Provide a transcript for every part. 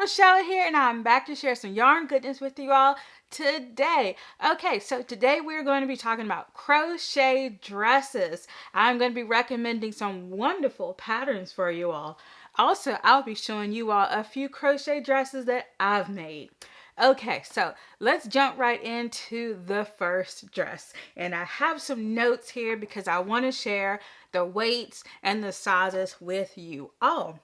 Michelle here, and I'm back to share some yarn goodness with you all today. Okay, so today we're going to be talking about crochet dresses. I'm going to be recommending some wonderful patterns for you all. Also, I'll be showing you all a few crochet dresses that I've made. Okay, so let's jump right into the first dress. And I have some notes here because I want to share the weights and the sizes with you all.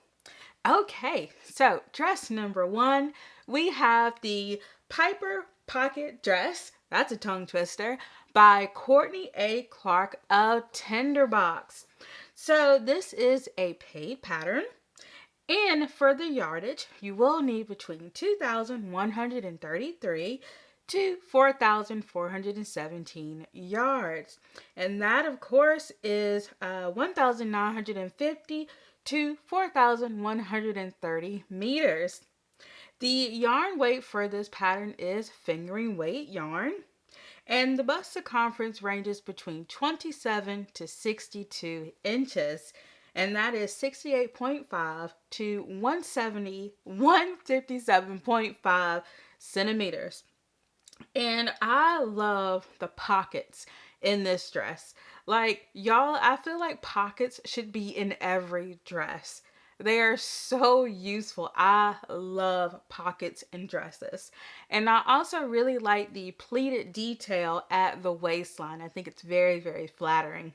Okay, so dress number one, we have the Piper Pocket Dress, that's a tongue twister, by Courtney A. Clark of Tinderbox. So this is a paid pattern, and for the yardage, you will need between 2,133 to 4,417 yards. And that, of course, is 1,950 to 4,130 meters. The yarn weight for this pattern is fingering weight yarn, and the bust circumference ranges between 27 to 62 inches, and that is 68.5 to 157.5 centimeters. And I love the pockets in this dress. Like, y'all, I feel like pockets should be in every dress. They are so useful. I love pockets in dresses. And I also really like the pleated detail at the waistline. I think it's very, very flattering.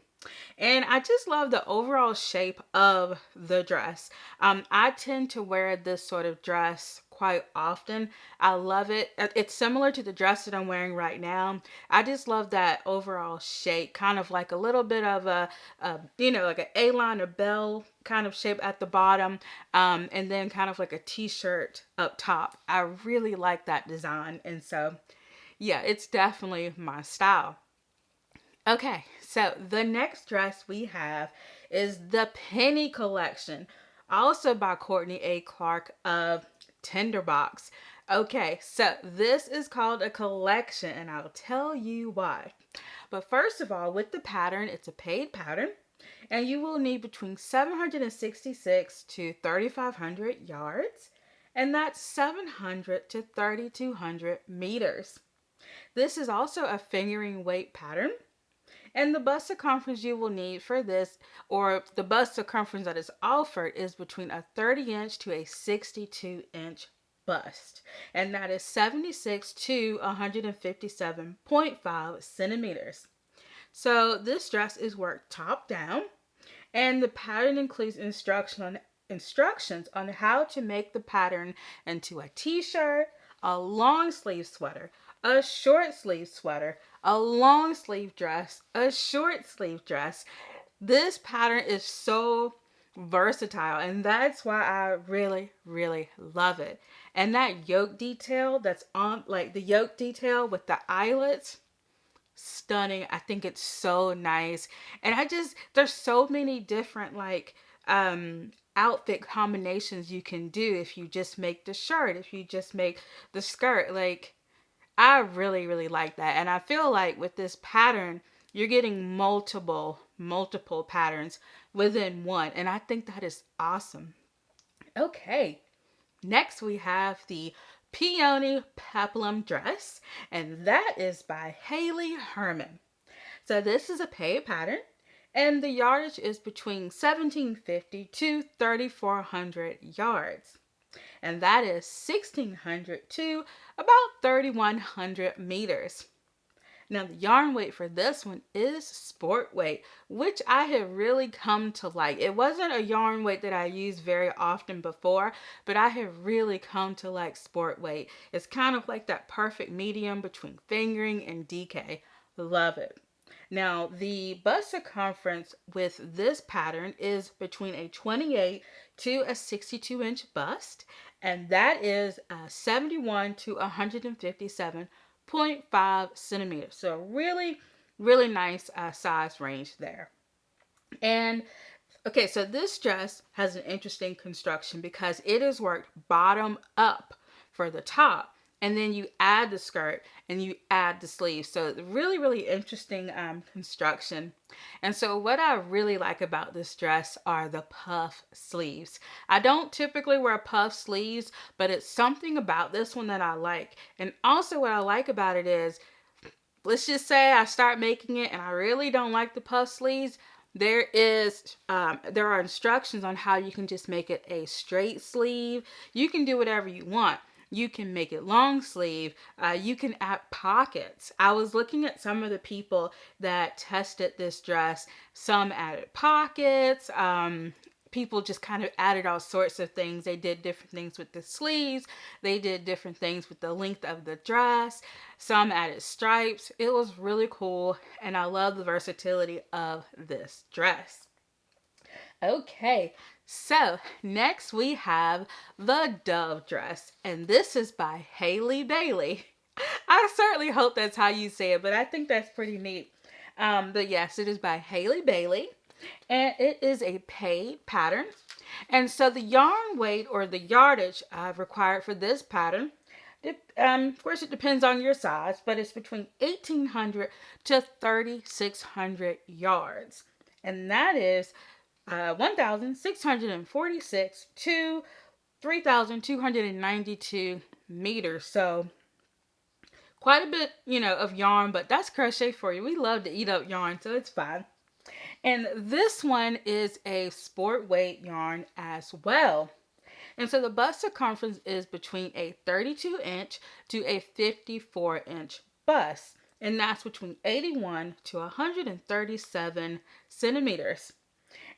And I just love the overall shape of the dress. I tend to wear this sort of dress quite often. I love it. It's similar to the dress that I'm wearing right now. I just love that overall shape, kind of like a little bit of like an A-line or bell kind of shape at the bottom, and then kind of like a t-shirt up top. I really like that design, and so yeah, it's definitely my style. Okay, so the next dress we have is the Penny Collection, also by Courtney A. Clark of Tinderbox. Okay, so this is called a collection, and I'll tell you why. But first of all, with the pattern, it's a paid pattern, and you will need between 766 to 3,500 yards, and that's 700 to 3,200 meters. This is also a fingering weight pattern. And the bust circumference you will need for this, or the bust circumference that is offered, is between a 30-inch to a 62-inch bust. And that is 76 to 157.5 centimeters. So this dress is worked top down, and the pattern includes instructions on how to make the pattern into a t-shirt, a long sleeve sweater, a short sleeve sweater, a long sleeve dress, a short sleeve dress. This pattern is so versatile, and that's why I really, really love it. And that yoke detail that's on, like the yoke detail with the eyelets, stunning. I think it's so nice. And there's so many different outfit combinations you can do if you just make the shirt, if you just make the skirt. Like, I really, really like that. And I feel like with this pattern, you're getting multiple patterns within one. And I think that is awesome. Okay, next we have the Peony Peplum Dress, and that is by Haley Herman. So this is a paid pattern, and the yardage is between 1,750 to 3,400 yards. And that is 1,600 to about 3,100 meters. Now, the yarn weight for this one is sport weight, which I have really come to like. It wasn't a yarn weight that I used very often before, but I have really come to like sport weight. It's kind of like that perfect medium between fingering and DK. Love it. Now, the bust circumference with this pattern is between a 28 to a 62-inch bust, and that is 71 to 157.5 centimeters. So really, really nice size range there. And okay, so this dress has an interesting construction because it is worked bottom up for the top, and then you add the skirt and you add the sleeves. So really, really interesting construction. And so what I really like about this dress are the puff sleeves. I don't typically wear puff sleeves, but it's something about this one that I like. And also what I like about it is, let's just say I start making it and I really don't like the puff sleeves. There are instructions on how you can just make it a straight sleeve. You can do whatever you want. You can make it long sleeve. You can add pockets. I was looking at some of the people that tested this dress. Some added pockets. People just kind of added all sorts of things. They did different things with the sleeves. They did different things with the length of the dress. Some added stripes. It was really cool, and I love the versatility of this dress. Okay, so next we have the Dove dress, and this is by Haley Bailey. I certainly hope that's how you say it, but I think that's pretty neat. But yes, it is by Haley Bailey. And it is a paid pattern. And so the yarn weight or the yardage required for this pattern, of course it depends on your size, but it's between 1,800 to 3,600 yards. And that is 1,646 to 3,292 meters. So quite a bit, of yarn, but that's crochet for you. We love to eat up yarn, so it's fine. And this one is a sport weight yarn as well. And so the bust circumference is between a 32-inch to a 54-inch bust. And that's between 81 to 137 centimeters.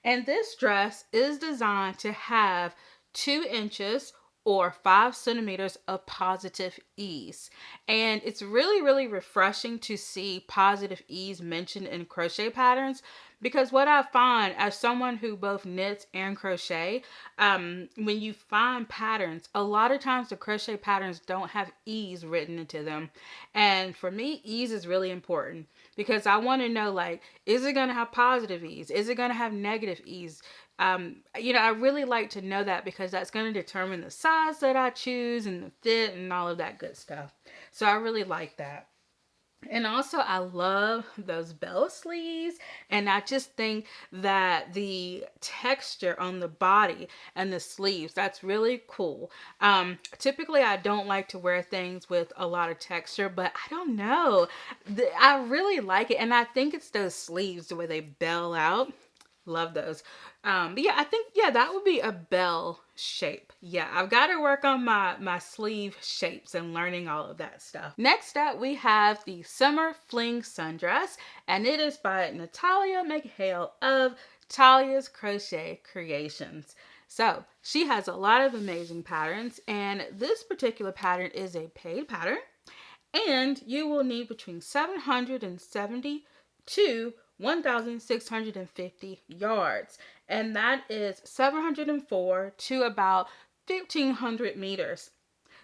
And this dress is designed to have 2 inches or 5 centimeters of positive ease. And it's really, really refreshing to see positive ease mentioned in crochet patterns, because what I find as someone who both knits and crochet, when you find patterns, a lot of times the crochet patterns don't have ease written into them. And for me, ease is really important because I want to know, like, is it going to have positive ease? Is it going to have negative ease? I really like to know that because that's going to determine the size that I choose and the fit and all of that good stuff. So I really like that. And also I love those bell sleeves, and I just think that the texture on the body and the sleeves, that's really cool. Typically I don't like to wear things with a lot of texture, but I don't know. I really like it, and I think it's those sleeves the way they bell out. Love those. But yeah, I think, that would be a bell shape. Yeah, I've got to work on my sleeve shapes and learning all of that stuff. Next up, we have the Summer Fling Sundress, and it is by Natalia McHale of Talia's Crochet Creations. So she has a lot of amazing patterns, and this particular pattern is a paid pattern, and you will need between 770 to 1,650 yards, and that is 704 to about 1,500 meters.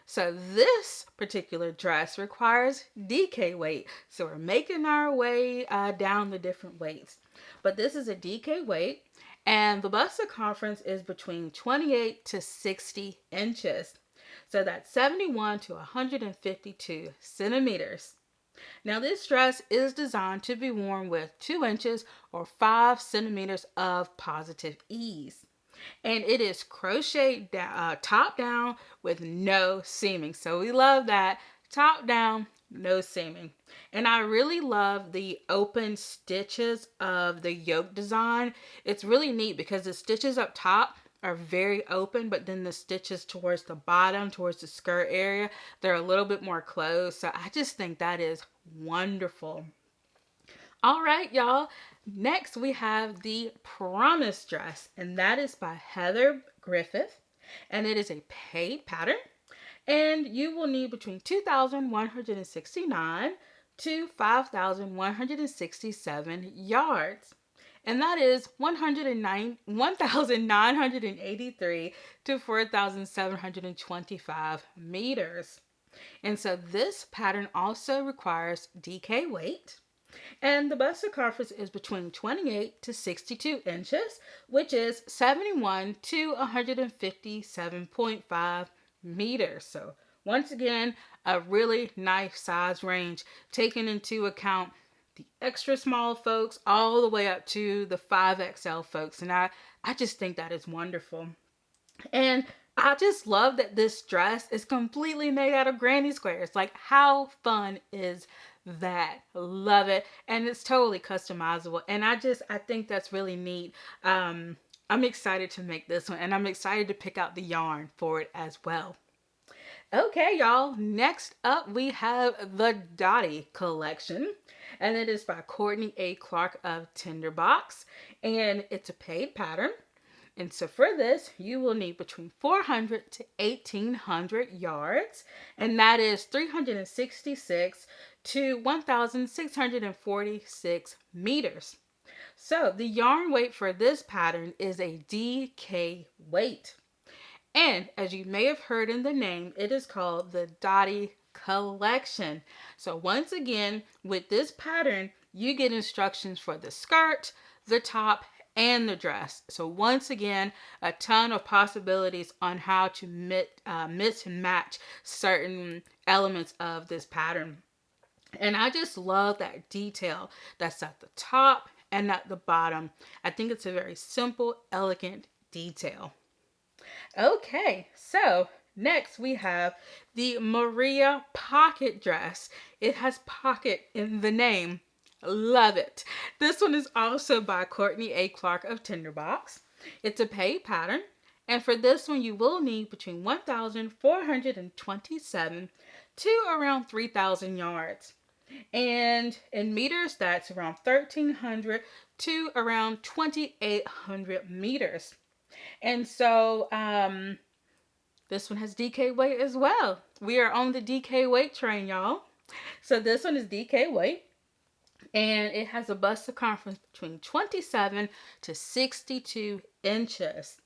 So this particular dress requires DK weight. So we're making our way down the different weights. But this is a DK weight, and the bust circumference is between 28 to 60 inches. So that's 71 to 152 centimeters. Now this dress is designed to be worn with 2 inches or 5 centimeters of positive ease. And it is crocheted top down with no seaming. So we love that. Top down, no seaming. And I really love the open stitches of the yoke design. It's really neat because the stitches up top are very open, but then the stitches towards the bottom, towards the skirt area, they're a little bit more closed. So I just think that is wonderful. All right, y'all. Next, we have the Promise dress, and that is by Heather Griffith, and it is a paid pattern, and you will need between 2,169 to 5,167 yards. And that is 1,983 to 4,725 meters. And so this pattern also requires DK weight. And the bust circumference is between 28 to 62 inches, which is 71 to 157.5 meters. So Once again, a really nice size range, taking into account the extra small folks all the way up to the 5XL folks. And I just think that is wonderful. And I just love that this dress is completely made out of granny squares. Like, how fun is that? Love it. And it's totally customizable. And I think that's really neat. I'm excited to make this one, and I'm excited to pick out the yarn for it as well. Okay, y'all. Next up, we have the Dottie collection, and it is by Courtney A. Clark of Tinderbox, and it's a paid pattern. And so for this, you will need between 400 to 1800 yards, and that is 366 to 1646 meters. So the yarn weight for this pattern is a DK weight. And as you may have heard in the name, it is called the Dottie collection. So once again, with this pattern, you get instructions for the skirt, the top, and the dress. So once again, a ton of possibilities on how to mix and match certain elements of this pattern. And I just love that detail that's at the top and at the bottom. I think it's a very simple, elegant detail. Okay, so next we have the Maria pocket dress. It has pocket in the name. Love it. This one is also by Courtney A. Clark of Tinderbox. It's a paid pattern. And for this one, you will need between 1,427 to around 3,000 yards. And in meters, that's around 1,300 to around 2,800 meters. And so this one has DK weight as well. We are on the DK weight train, y'all. So this one is DK weight. And it has a bust circumference between 27 to 62 inches.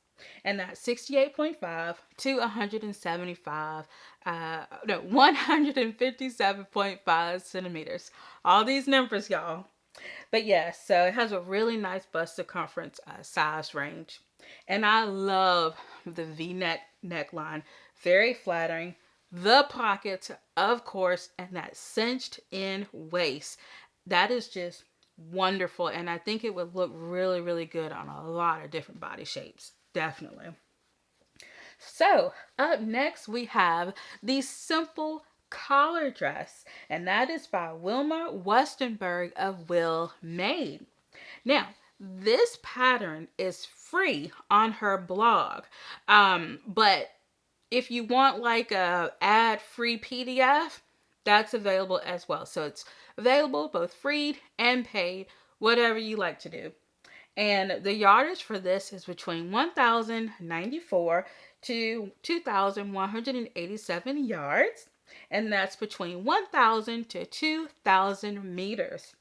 And that's 68.5 to 157.5 centimeters. All these numbers, y'all. But yeah, so it has a really nice bust circumference size range. And I love the V-neck neckline. Very flattering. The pockets, of course, and that cinched in waist. That is just wonderful. And I think it would look really, really good on a lot of different body shapes. Definitely. So up next we have the simple collar dress. And that is by Wilma Westenberg of Will Made. Now, this pattern is free on her blog. But if you want like a ad-free PDF, that's available as well. So it's available both free and paid, whatever you like to do. And the yardage for this is between 1,094 to 2,187 yards. And that's between 1,000 to 2,000 meters.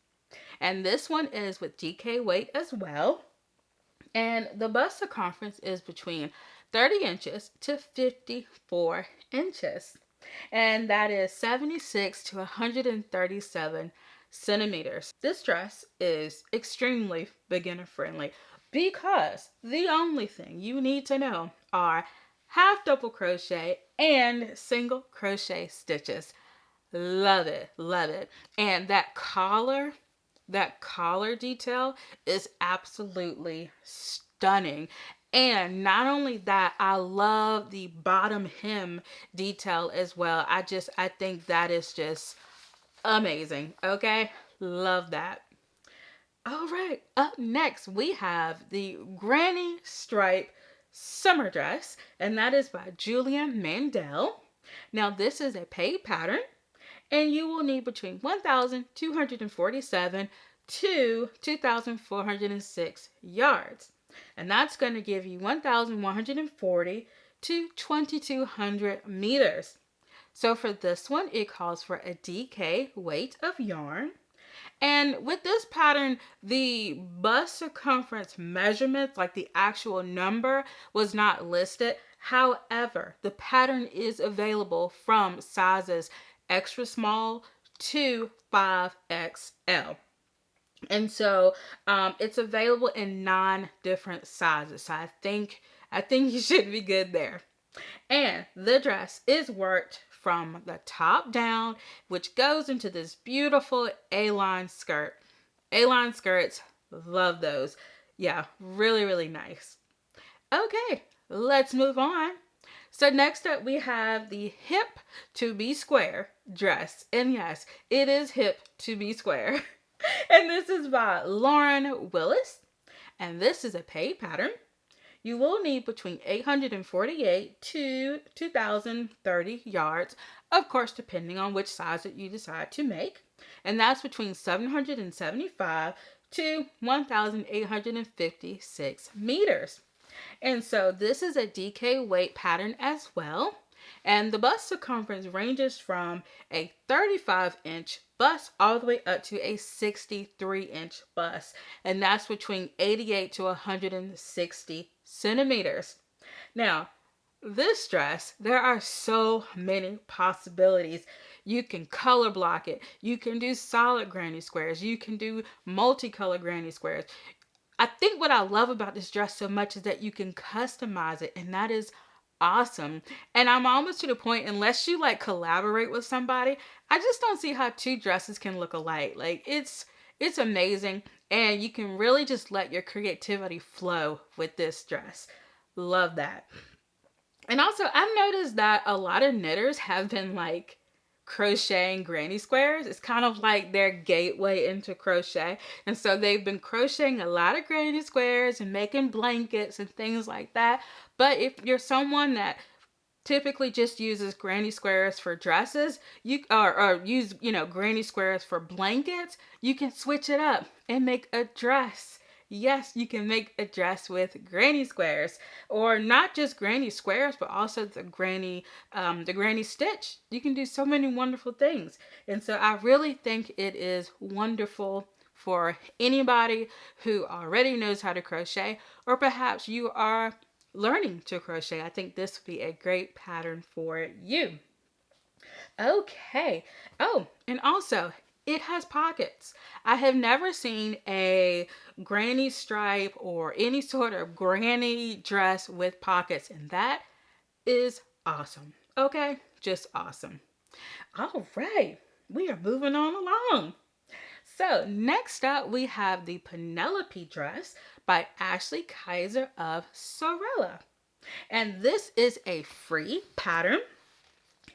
And this one is with DK weight as well. And the bust circumference is between 30 inches to 54 inches. And that is 76 to 137 centimeters. This dress is extremely beginner friendly because the only thing you need to know are half double crochet and single crochet stitches. Love it, love it. And that collar detail is absolutely stunning. And not only that, I love the bottom hem detail as well. I think that is just amazing. Okay, love that. All right, up next we have the Granny Stripe Summer Dress, and that is by Julia Mandel. Now this is a paid pattern, and you will need between 1,247 to 2,406 yards. And that's going to give you 1,140 to 2,200 meters. So for this one, it calls for a DK weight of yarn. And with this pattern, the bust circumference measurements, like the actual number, was not listed. However, the pattern is available from sizes extra small to 5XL. And so it's available in 9 different sizes. So I think you should be good there. And the dress is worked from the top down, which goes into this beautiful A-line skirt. A-line skirts, love those. Yeah, really, really nice. Okay, let's move on. So next up we have the hip to be square dress. And yes, it is hip to be square. And this is by Lauren Willis. And this is a paid pattern. You will need between 848 to 2030 yards, of course, depending on which size that you decide to make. And that's between 775 to 1,856 meters. And so this is a DK weight pattern as well. And the bust circumference ranges from a 35-inch bust all the way up to a 63-inch bust. And that's between 88 to 160 centimeters. Now, this dress, there are so many possibilities. You can color block it. You can do solid granny squares. You can do multicolored granny squares. I think what I love about this dress so much is that you can customize it, and that is awesome. And I'm almost to the point, unless you like collaborate with somebody, I just don't see how two dresses can look alike. Like it's amazing, and you can really just let your creativity flow with this dress. Love that. And also, I've noticed that a lot of knitters have been like crocheting granny squares. It's kind of like their gateway into crochet. And so they've been crocheting a lot of granny squares and making blankets and things like that. But if you're someone that typically just uses granny squares for dresses, or use, granny squares for blankets, you can switch it up and make a dress. Yes, you can make a dress with granny squares, or not just granny squares, but also the granny stitch. You can do so many wonderful things. And so I really think it is wonderful for anybody who already knows how to crochet, or perhaps you are learning to crochet. I think this would be a great pattern for you. Okay. Oh, and also, it has pockets. I have never seen a granny stripe or any sort of granny dress with pockets, and that is awesome. Okay, just awesome. All right, we are moving on along. So next up, we have the Penelope dress by Ashley Kaiser of Sorella. And this is a free pattern.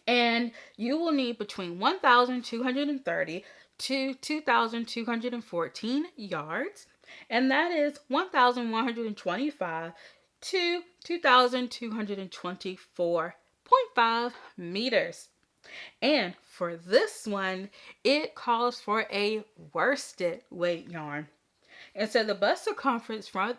And you will need between 1,230 to 2,214 yards. And that is 1,125 to 2,224.5 meters. And for this one, it calls for a worsted weight yarn. And so the bust circumference for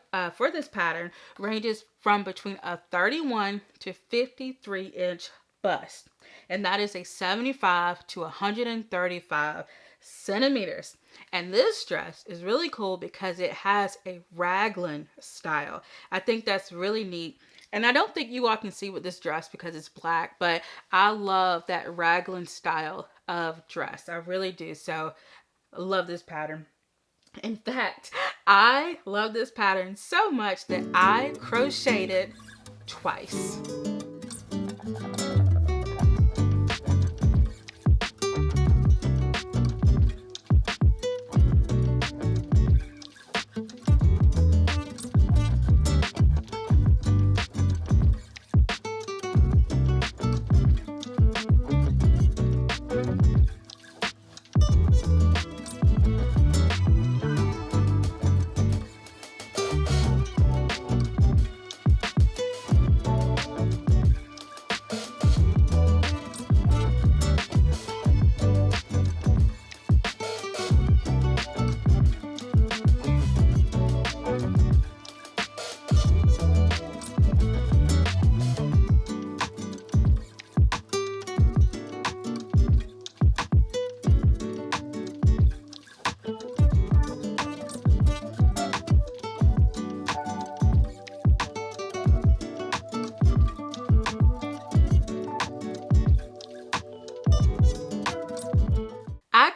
this pattern ranges from between a 31 to 53 inch bust. And that is a 75 to 135 centimeters. And this dress is really cool because it has a raglan style. I think that's really neat. And I don't think you all can see with this dress because it's black, but I love that raglan style of dress. I really do. So I love this pattern. In fact, I love this pattern so much that I crocheted it twice.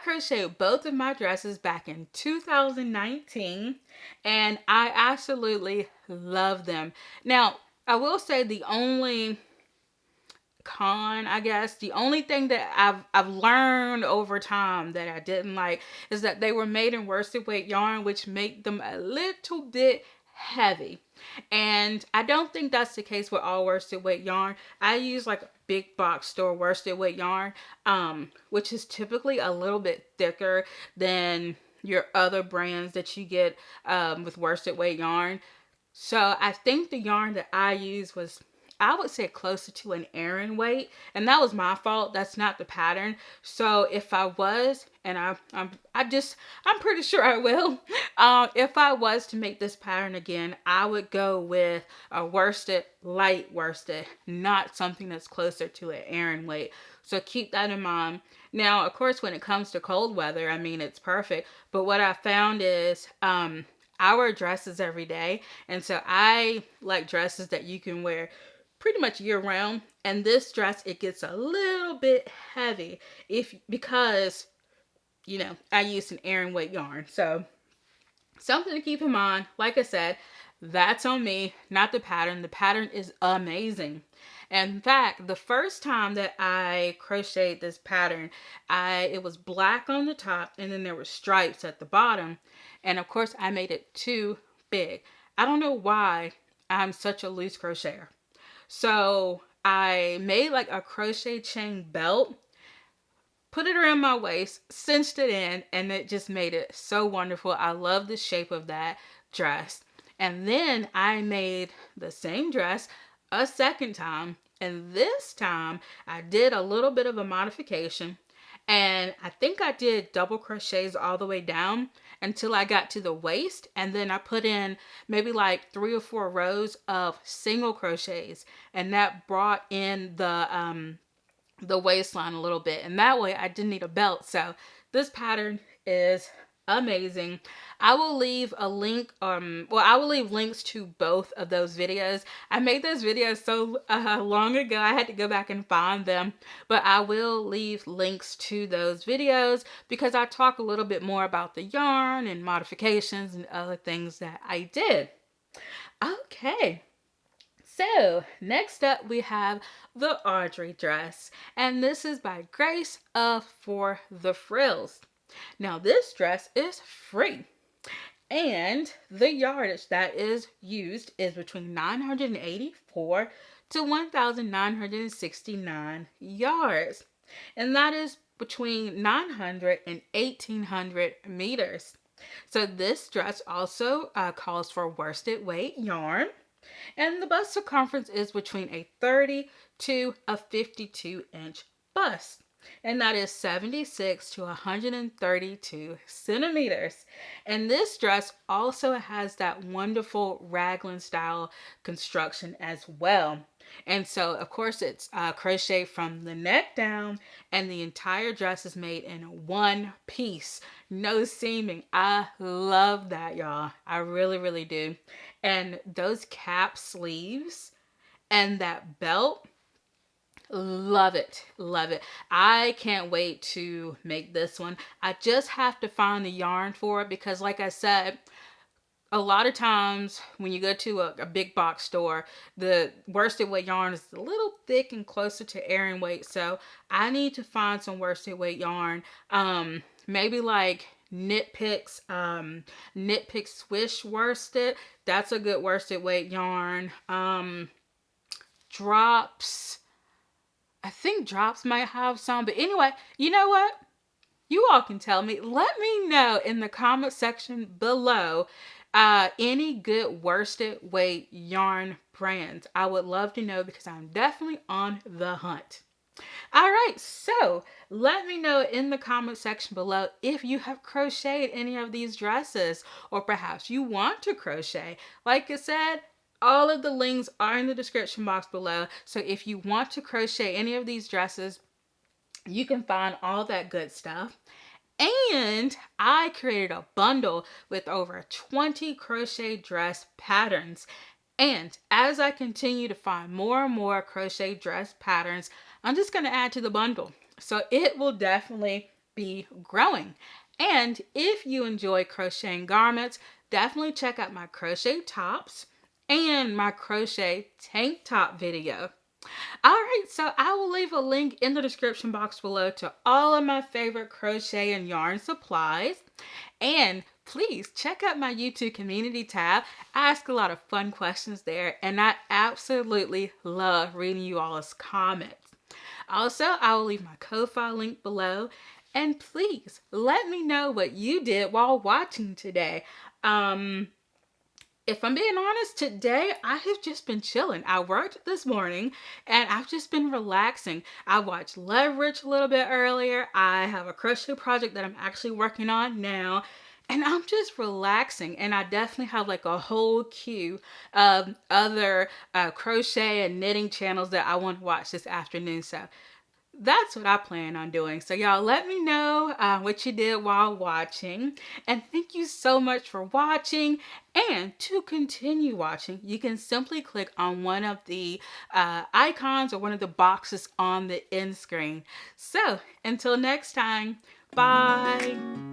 Crocheted both of my dresses back in 2019 and I absolutely love them. Now, I will say the only con, I guess. The only thing that I've learned over time that I didn't like is that they were made in worsted weight yarn, which make them a little bit heavy. And I don't think that's the case with all worsted weight yarn. I use like a big box store worsted weight yarn, which is typically a little bit thicker than your other brands that you get with worsted weight yarn. So I think the yarn that I used was, I would say, closer to an Aran weight, and that was my fault. That's not the pattern. So if I was, and I'm pretty sure I will. If I was to make this pattern again, I would go with a worsted, light worsted, not something that's closer to an Aran weight. So keep that in mind. Now, of course, when it comes to cold weather, I mean, it's perfect. But what I found is, I wear dresses every day, and so I like dresses that you can wear pretty much year round. And this dress, it gets a little bit heavy because I used an Aran weight yarn. So something to keep in mind. Like I said, that's on me, not the pattern. The pattern is amazing. In fact, the first time that I crocheted this pattern, it was black on the top, and then there were stripes at the bottom. And of course, I made it too big. I don't know why I'm such a loose crocheter. So I made like a crochet chain belt, put it around my waist, cinched it in, and it just made it so wonderful. I love the shape of that dress. And then I made the same dress a second time, and this time I did a little bit of a modification, and I think I did double crochets all the way down until I got to the waist, and then I put in maybe like 3 or 4 rows of single crochets, and that brought in the waistline a little bit, and that way I didn't need a belt. So this pattern is amazing. I will leave a link, I will leave links to both of those videos. I made those videos so long ago, I had to go back and find them, but I will leave links to those videos because I talk a little bit more about the yarn and modifications and other things that I did. Okay. So next up we have the Audrey dress, and this is by Grace of For the Frills. Now this dress is free, and the yardage that is used is between 984 to 1,969 yards, and that is between 900 and 1,800 meters. So this dress also calls for worsted weight yarn, and the bust circumference is between a 30 to a 52 inch bust. And that is 76 to 132 centimeters. And this dress also has that wonderful raglan style construction as well. And so, of course, it's crochet from the neck down, and the entire dress is made in one piece. No seaming. I love that, y'all. I really, really do. And those cap sleeves and that belt, love it. Love it. I can't wait to make this one. I just have to find the yarn for it because, like I said, a lot of times when you go to a big box store, the worsted weight yarn is a little thick and closer to Aran weight. So I need to find some worsted weight yarn. Maybe like Knit Picks Swish worsted. That's a good worsted weight yarn. Drops. I think Drops might have some. But anyway, you know what? You all can tell me. Let me know in the comment section below any good worsted weight yarn brands. I would love to know because I'm definitely on the hunt. All right, so let me know in the comment section below if you have crocheted any of these dresses, or perhaps you want to crochet. Like I said, all of the links are in the description box below. So if you want to crochet any of these dresses, you can find all that good stuff. And I created a bundle with over 20 crochet dress patterns. And as I continue to find more and more crochet dress patterns, I'm just going to add to the bundle. So it will definitely be growing. And if you enjoy crocheting garments, definitely check out my crochet tops and my crochet tank top video. All right, so I will leave a link in the description box below to all of my favorite crochet and yarn supplies. And please check out my YouTube community tab. I ask a lot of fun questions there, and I absolutely love reading you all's comments. Also, I will leave my Ko-Fi link below. And please let me know what you did while watching today. If I'm being honest, today I have just been chilling. I worked this morning and I've just been relaxing. I watched Leverage a little bit earlier. I have a crochet project that I'm actually working on now. And I'm just relaxing, and I definitely have like a whole queue of other crochet and knitting channels that I want to watch this afternoon. So that's what I plan on doing. So y'all let me know what you did while watching. And thank you so much for watching. And to continue watching, you can simply click on one of the icons or one of the boxes on the end screen. So until next time, bye.